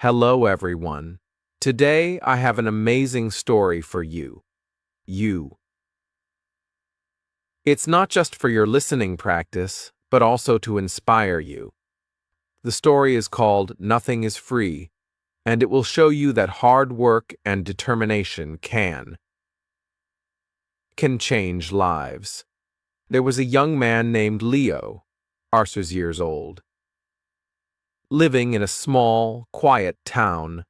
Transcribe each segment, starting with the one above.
Hello, everyone. Today I have an amazing story for you. You. It's not just for your listening practice, but also to inspire you. The story is called Nothing is Free, and it will show you that hard work and determination can change lives. There was a young man named Leo, Arthur's years old, living in a small, quiet town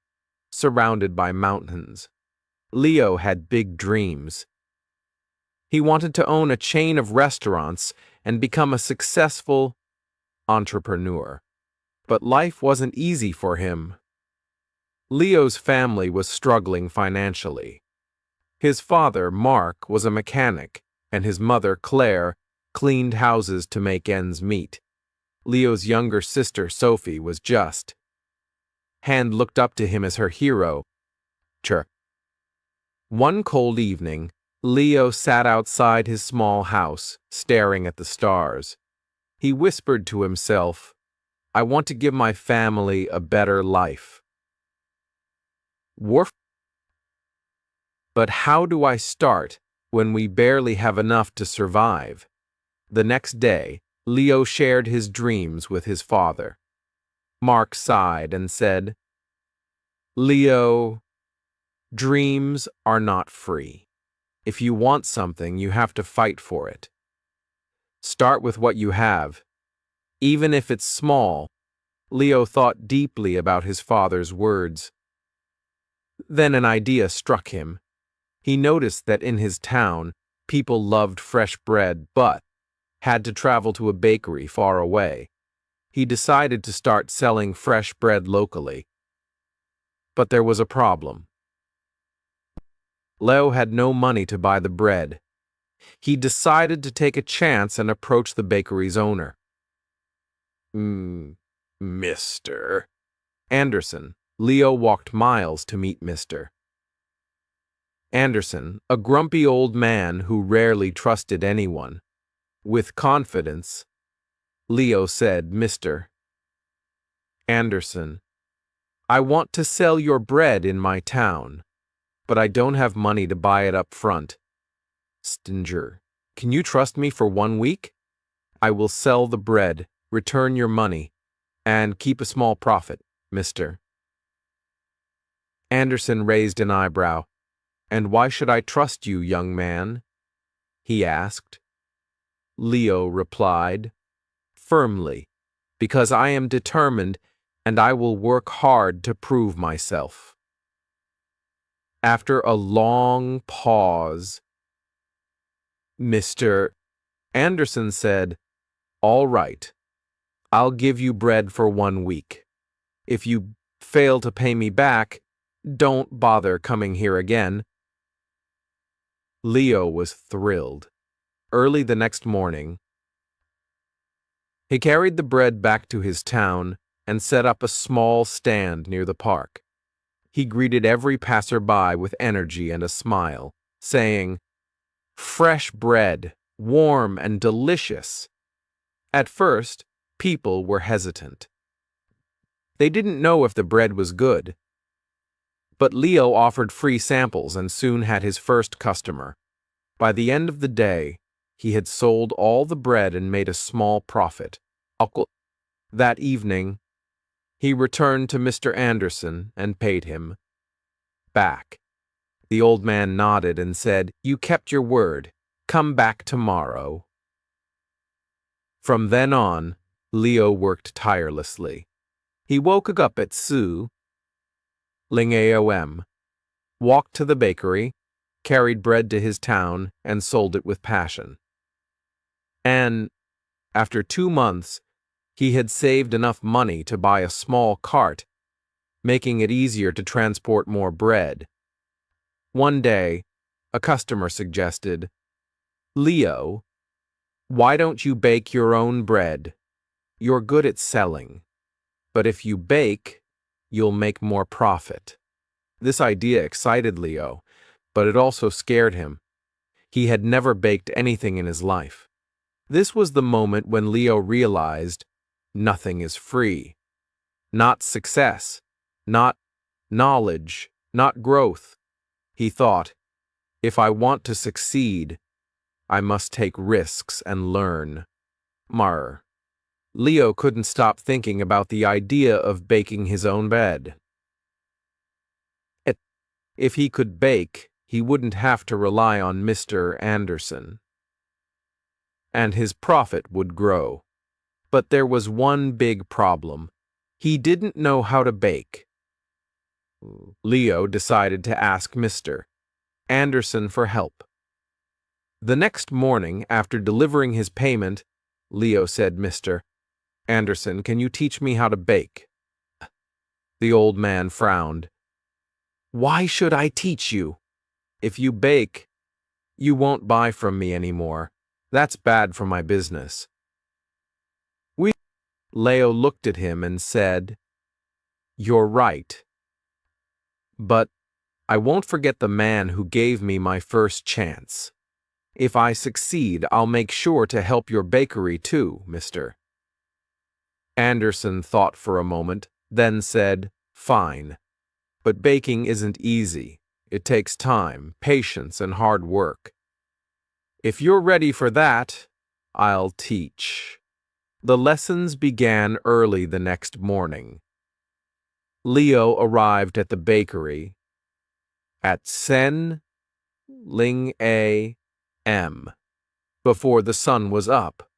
surrounded by mountains. Leo had big dreams. He wanted to own a chain of restaurants and become a successful entrepreneur. But life wasn't easy for him. Leo's family was struggling financially. His father, Mark, was a mechanic, and his mother, Claire, cleaned houses to make ends meet. Leo's younger sister, Sophie, was just. Hand looked up to him as her hero. One cold evening, Leo sat outside his small house, staring at the stars. He whispered to himself, "I want to give my family a better life. But how do I start when we barely have enough to survive?" The next day, Leo shared his dreams with his father. Mark sighed and said, "Leo, dreams are not free. If you want something, you have to fight for it. Start with what you have, even if it's small." Leo thought deeply about his father's words. Then an idea struck him. He noticed that in his town, people loved fresh bread but had to travel to a bakery far away. He decided to start selling fresh bread locally. But there was a problem. Leo had no money to buy the bread. He decided to take a chance and approach the bakery's owner. Mr. Anderson. Leo walked miles to meet Mr. Anderson, a grumpy old man who rarely trusted anyone. With confidence, Leo said, "Mr. Anderson, I want to sell your bread in my town, but I don't have money to buy it up front. Stinger, can you trust me for 1 week? I will sell the bread, return your money, and keep a small profit, Mr. Anderson raised an eyebrow. "And why should I trust you, young man?" he asked. Leo replied, firmly, "Because I am determined and I will work hard to prove myself." After a long pause, Mr. Anderson said, "All right, I'll give you bread for 1 week. If you fail to pay me back, don't bother coming here again." Leo was thrilled. Early the next morning, he carried the bread back to his town and set up a small stand near the park. He greeted every passerby with energy and a smile, saying, "Fresh bread, warm and delicious." At first, people were hesitant. They didn't know if the bread was good. But Leo offered free samples and soon had his first customer. By the end of the day, he had sold all the bread and made a small profit. That evening, he returned to Mr. Anderson and paid him back. The old man nodded and said, "You kept your word. Come back tomorrow." From then on, Leo worked tirelessly. He woke up at a.m., walked to the bakery, carried bread to his town, and sold it with passion. And after 2 months, he had saved enough money to buy a small cart, making it easier to transport more bread. One day, a customer suggested, "Leo, why don't you bake your own bread? You're good at selling, but if you bake, you'll make more profit." This idea excited Leo, but it also scared him. He had never baked anything in his life. This was the moment when Leo realized nothing is free. Not success, not knowledge, not growth. He thought, if I want to succeed, I must take risks and learn. Leo couldn't stop thinking about the idea of baking his own bread. If he could bake, he wouldn't have to rely on Mr. Anderson, and his profit would grow. But there was one big problem. He didn't know how to bake. Leo decided to ask Mr. Anderson for help. The next morning, after delivering his payment, Leo said, "Mr. Anderson, can you teach me how to bake?" The old man frowned. "Why should I teach you? If you bake, you won't buy from me anymore. That's bad for my business." Leo looked at him and said, "You're right. But I won't forget the man who gave me my first chance. If I succeed, I'll make sure to help your bakery too, Mr." Anderson thought for a moment, then said, "Fine. But baking isn't easy. It takes time, patience, and hard work. If you're ready for that, I'll teach." The lessons began early the next morning. Leo arrived at the bakery at 10:00 a.m. before the sun was up.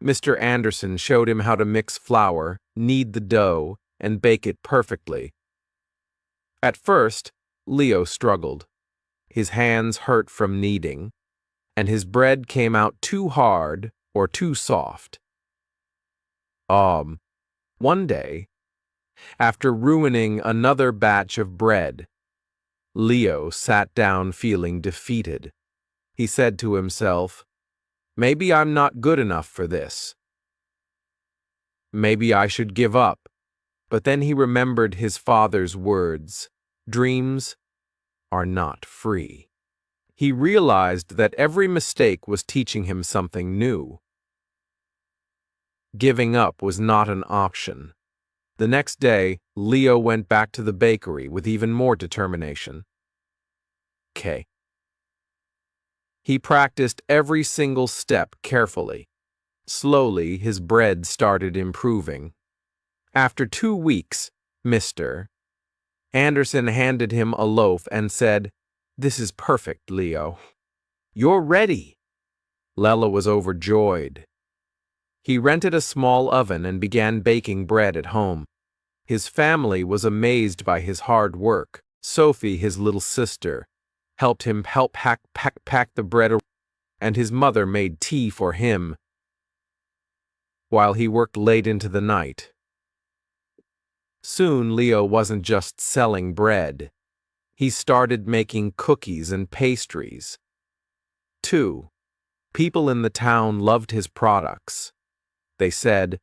Mr. Anderson showed him how to mix flour, knead the dough, and bake it perfectly. At first, Leo struggled. His hands hurt from kneading, and his bread came out too hard or too soft. One day, after ruining another batch of bread, Leo sat down feeling defeated. He said to himself, "Maybe I'm not good enough for this. Maybe I should give up." But then he remembered his father's words, "Dreams are not free." He realized that every mistake was teaching him something new. Giving up was not an option. The next day, Leo went back to the bakery with even more determination. He practiced every single step carefully. Slowly, his bread started improving. After 2 weeks, Mr. Anderson handed him a loaf and said, "This is perfect, Leo. You're ready." Leo was overjoyed. He rented a small oven and began baking bread at home. His family was amazed by his hard work. Sophie, his little sister, helped him pack the bread, and his mother made tea for him while he worked late into the night. Soon, Leo wasn't just selling bread. He started making cookies and pastries. Too, people in the town loved his products. They said,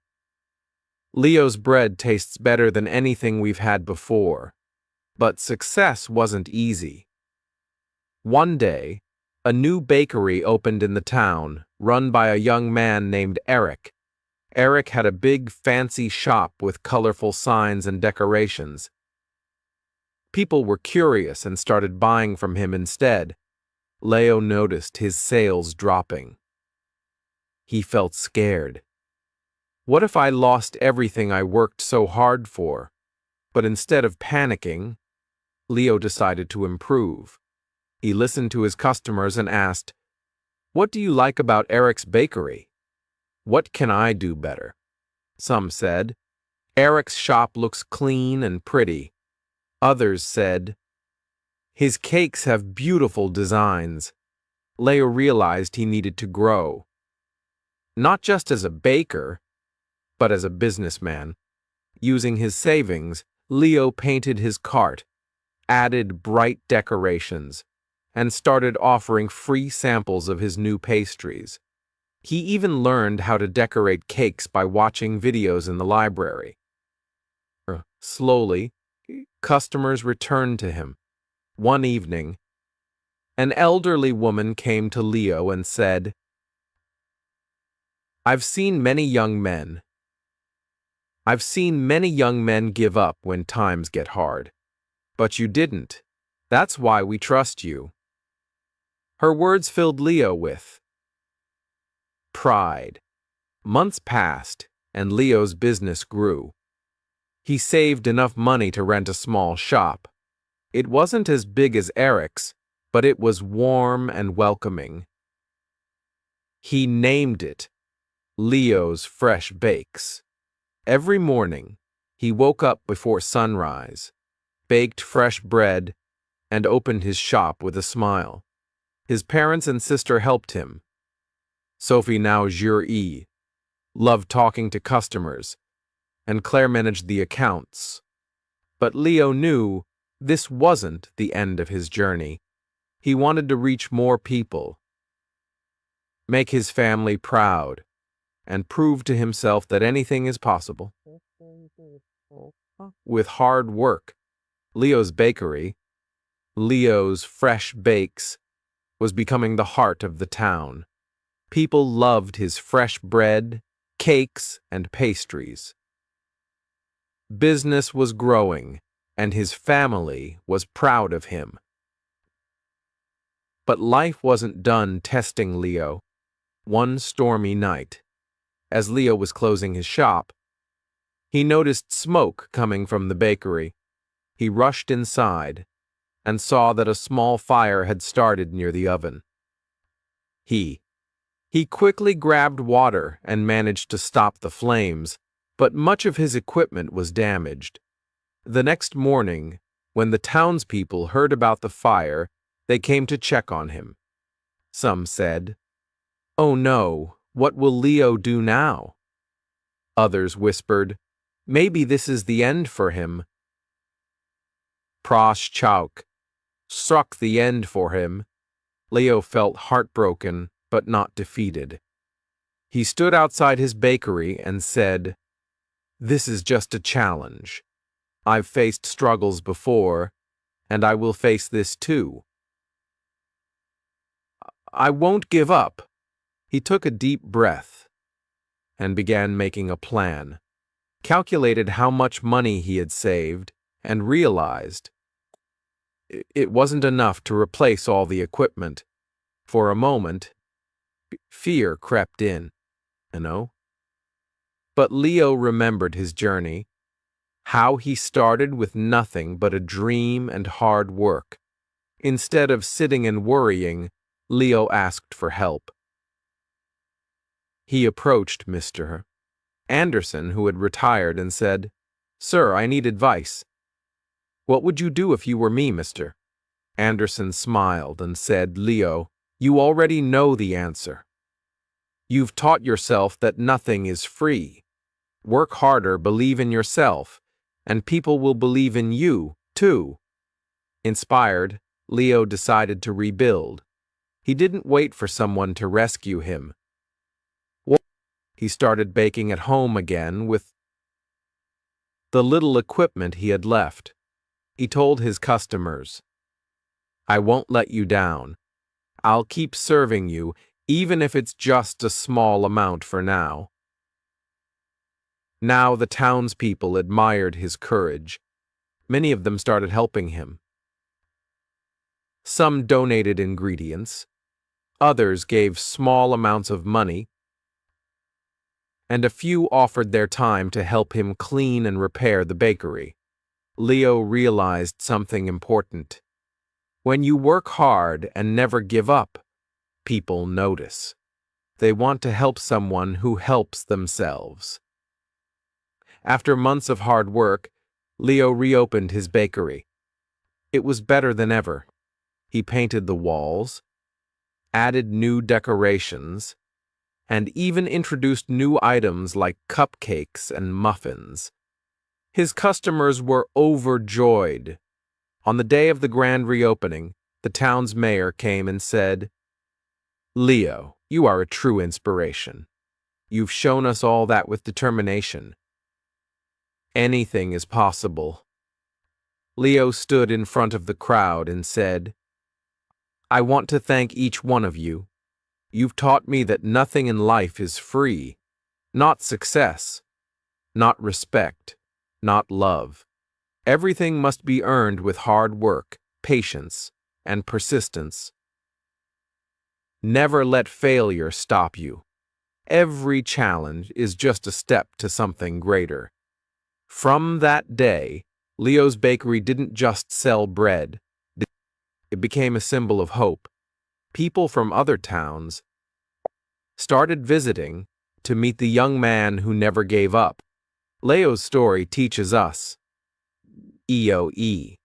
"Leo's bread tastes better than anything we've had before." But success wasn't easy. One day, a new bakery opened in the town, run by a young man named Eric. Eric had a big, fancy shop with colorful signs and decorations. People were curious and started buying from him instead. Leo noticed his sales dropping. He felt scared. What if I lost everything I worked so hard for? But instead of panicking, Leo decided to improve. He listened to his customers and asked, "What do you like about Eric's bakery? What can I do better?" Some said, "Eric's shop looks clean and pretty." Others said, "His cakes have beautiful designs." Leo realized he needed to grow. Not just as a baker, but as a businessman. Using his savings, Leo painted his cart, added bright decorations, and started offering free samples of his new pastries. He even learned how to decorate cakes by watching videos in the library. Slowly, customers returned to him. One evening, an elderly woman came to Leo and said, "I've seen many young men, I've seen many young men give up when times get hard. But you didn't. That's why we trust you." Her words filled Leo with pride. Months passed, and Leo's business grew. He saved enough money to rent a small shop. It wasn't as big as Eric's, but it was warm and welcoming. He named it Leo's Fresh Bakes. Every morning, he woke up before sunrise, baked fresh bread, and opened his shop with a smile. His parents and sister helped him. Sophie, now juree, loved talking to customers, and Claire managed the accounts. But Leo knew this wasn't the end of his journey. He wanted to reach more people, make his family proud, and prove to himself that anything is possible. With hard work, Leo's Bakery, Leo's Fresh Bakes, was becoming the heart of the town. People loved his fresh bread, cakes, and pastries. Business was growing, and his family was proud of him. But life wasn't done testing Leo. One stormy night, as Leo was closing his shop, he noticed smoke coming from the bakery. He rushed inside and saw that a small fire had started near the oven. He quickly grabbed water and managed to stop the flames, but much of his equipment was damaged. The next morning, when the townspeople heard about the fire, they came to check on him. Some said, "Oh no, what will Leo do now?" Others whispered, "Maybe this is the end for him." Prosh Chauk struck the end for him. Leo felt heartbroken, but not defeated. He stood outside his bakery and said, "This is just a challenge. I've faced struggles before, and I will face this too. I won't give up." He took a deep breath and began making a plan, calculated how much money he had saved, and realized it wasn't enough to replace all the equipment. For a moment, fear crept in, But Leo remembered his journey, how he started with nothing but a dream and hard work. Instead of sitting and worrying, Leo asked for help. He approached Mr. Anderson, who had retired, and said, "Sir, I need advice." "What would you do if you were me, Mr.?" Anderson smiled and said, "Leo, you already know the answer. You've taught yourself that nothing is free. Work harder, believe in yourself, and people will believe in you, too." Inspired, Leo decided to rebuild. He didn't wait for someone to rescue him. He started baking at home again with the little equipment he had left. He told his customers, "I won't let you down. I'll keep serving you, even if it's just a small amount for now." Now the townspeople admired his courage. Many of them started helping him. Some donated ingredients, others gave small amounts of money, and a few offered their time to help him clean and repair the bakery. Leo realized something important. When you work hard and never give up, people notice. They want to help someone who helps themselves. After months of hard work, Leo reopened his bakery. It was better than ever. He painted the walls, added new decorations, and even introduced new items like cupcakes and muffins. His customers were overjoyed. On the day of the grand reopening, the town's mayor came and said, "Leo, you are a true inspiration. You've shown us all that with determination. Anything is possible." Leo stood in front of the crowd and said, "I want to thank each one of you. You've taught me that nothing in life is free, not success, not respect, not love. Everything must be earned with hard work, patience, and persistence. Never let failure stop you. Every challenge is just a step to something greater. From that day, Leo's Bakery didn't just sell bread. It became a symbol of hope. People from other towns started visiting to meet the young man who never gave up. Leo's story teaches us, EOE.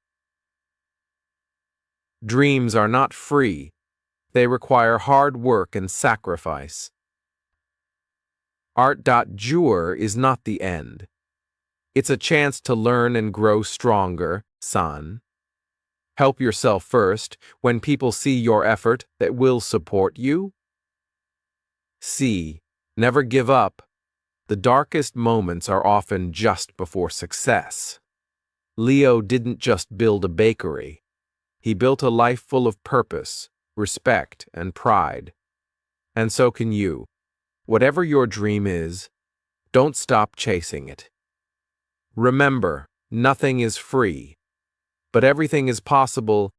Dreams are not free. They require hard work and sacrifice. Art.jur is not the end. It's a chance to learn and grow stronger, son. Help yourself first. When people see your effort, that will support you. C. Never give up. The darkest moments are often just before success. Leo didn't just build a bakery. He built a life full of purpose, respect, and pride. And so can you. Whatever your dream is, don't stop chasing it. Remember, nothing is free, but everything is possible